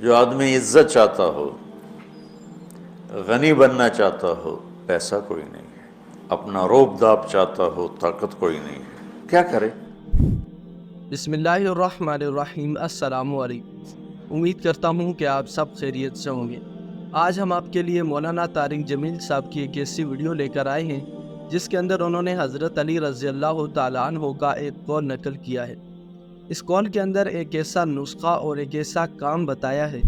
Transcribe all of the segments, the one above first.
جو آدمی عزت چاہتا ہو، غنی بننا چاہتا ہو، پیسہ کوئی نہیں ہے، اپنا روب داب چاہتا ہو، طاقت کوئی نہیں ہے، کیا کرے؟ بسم اللہ الرحمن الرحیم۔ السلام علیکم۔ امید کرتا ہوں کہ آپ سب خیریت سے ہوں گے۔ آج ہم آپ کے لیے مولانا طارق جمیل صاحب کی ایک ایسی ویڈیو لے کر آئے ہیں جس کے اندر انہوں نے حضرت علی رضی اللہ تعالیٰ عنہ کا ایک قول نقل کیا ہے۔ اس قول کے اندر ایک ایسا نسخہ اور ایک ایسا کام بتایا ہے،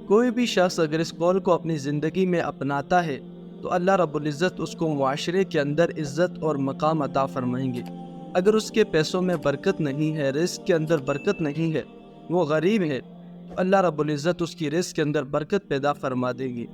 کوئی بھی شخص اگر اس قول کو اپنی زندگی میں اپناتا ہے تو اللہ رب العزت اس کو معاشرے کے اندر عزت اور مقام عطا فرمائیں گے۔ اگر اس کے پیسوں میں برکت نہیں ہے، رزق کے اندر برکت نہیں ہے، وہ غریب ہے، تو اللہ رب العزت اس کی رزق کے اندر برکت پیدا فرما دیں گے۔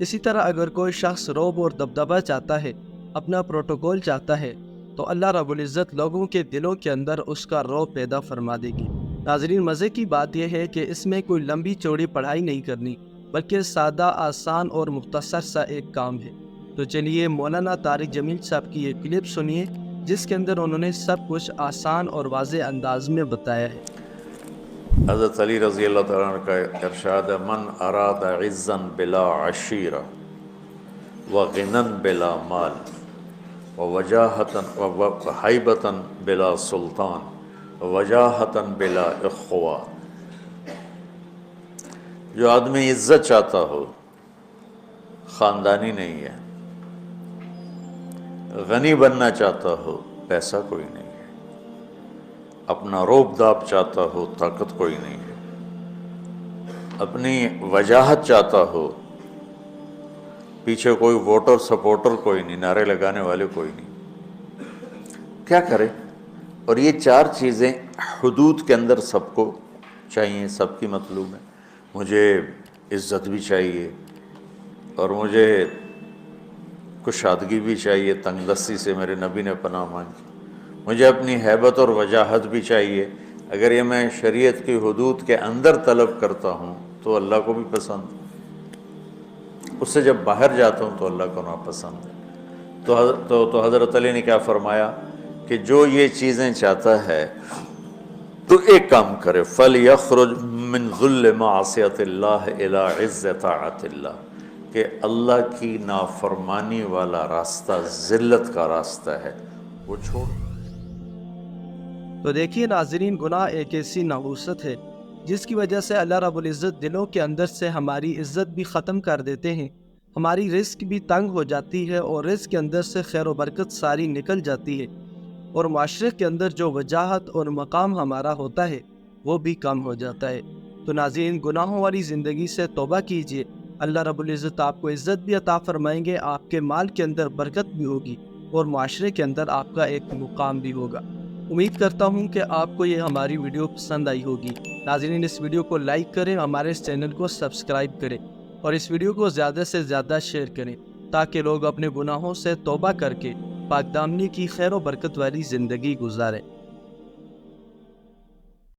اسی طرح اگر کوئی شخص روب اور دبدبہ چاہتا ہے، اپنا پروٹوکول چاہتا ہے، تو اللہ رب العزت لوگوں کے دلوں کے اندر اس کا روب پیدا فرما دے گی۔ ناظرین، مزے کی بات یہ ہے کہ اس میں کوئی لمبی چوڑی پڑھائی نہیں کرنی، بلکہ سادہ، آسان اور مختصر سا ایک کام ہے۔ تو چلیے مولانا طارق جمیل صاحب کی یہ کلپ سنیے جس کے اندر انہوں نے سب کچھ آسان اور واضح انداز میں بتایا ہے۔ حضرت علی رضی اللہ تعالیٰ عنہ کا ارشاد ہے، من اراد عزا بلا عشیرہ وغنى بلا مال ووجاہة وحیبة بلا سلطان ووجاہة بلا اخوہ۔ جو آدمی عزت چاہتا ہو، خاندانی نہیں ہے، غنی بننا چاہتا ہو، پیسہ کوئی نہیں ہے، اپنا روب داب چاہتا ہو، طاقت کوئی نہیں ہے، اپنی وجاہت چاہتا ہو، پیچھے کوئی ووٹر سپورٹر کوئی نہیں، نعرے لگانے والے کوئی نہیں، کیا کرے؟ اور یہ چار چیزیں حدود کے اندر سب کو چاہیے، سب کی مطلوب ہے۔ مجھے عزت بھی چاہیے، اور مجھے کشادگی بھی چاہیے، تنگ دستی سے میرے نبی نے پناہ مانگی، مجھے اپنی ہیبت اور وجاہت بھی چاہیے۔ اگر یہ میں شریعت کی حدود کے اندر طلب کرتا ہوں تو اللہ کو بھی پسند، اس سے جب باہر جاتا ہوں تو اللہ کو ناپسند ہے۔ تو حضرت علی نے کیا فرمایا کہ جو یہ چیزیں چاہتا ہے تو ایک کام کرے، فَلْيَخْرُجْ مِنْ ذُلِّ مَعْصِيَةِ اللَّهِ إِلَىٰ عِزِّ طَاعَةِ اللَّهِ، کہ اللہ کی نافرمانی والا راستہ ذلت کا راستہ ہے، وہ چھوڑ۔ تو دیکھیے ناظرین، گناہ ایک ایسی نحوست ہے جس کی وجہ سے اللہ رب العزت دلوں کے اندر سے ہماری عزت بھی ختم کر دیتے ہیں، ہماری رزق بھی تنگ ہو جاتی ہے، اور رزق کے اندر سے خیر و برکت ساری نکل جاتی ہے، اور معاشرے کے اندر جو وجاہت اور مقام ہمارا ہوتا ہے وہ بھی کم ہو جاتا ہے۔ تو ناظرین، گناہوں والی زندگی سے توبہ کیجیے، اللہ رب العزت آپ کو عزت بھی عطا فرمائیں گے، آپ کے مال کے اندر برکت بھی ہوگی، اور معاشرے کے اندر آپ کا ایک مقام بھی ہوگا۔ امید کرتا ہوں کہ آپ کو یہ ہماری ویڈیو پسند آئی ہوگی۔ ناظرین، اس ویڈیو کو لائک کریں، ہمارے اس چینل کو سبسکرائب کریں، اور اس ویڈیو کو زیادہ سے زیادہ شیئر کریں تاکہ لوگ اپنے گناہوں سے توبہ کر کے پاک دامنی کی خیر و برکت والی زندگی گزاریں۔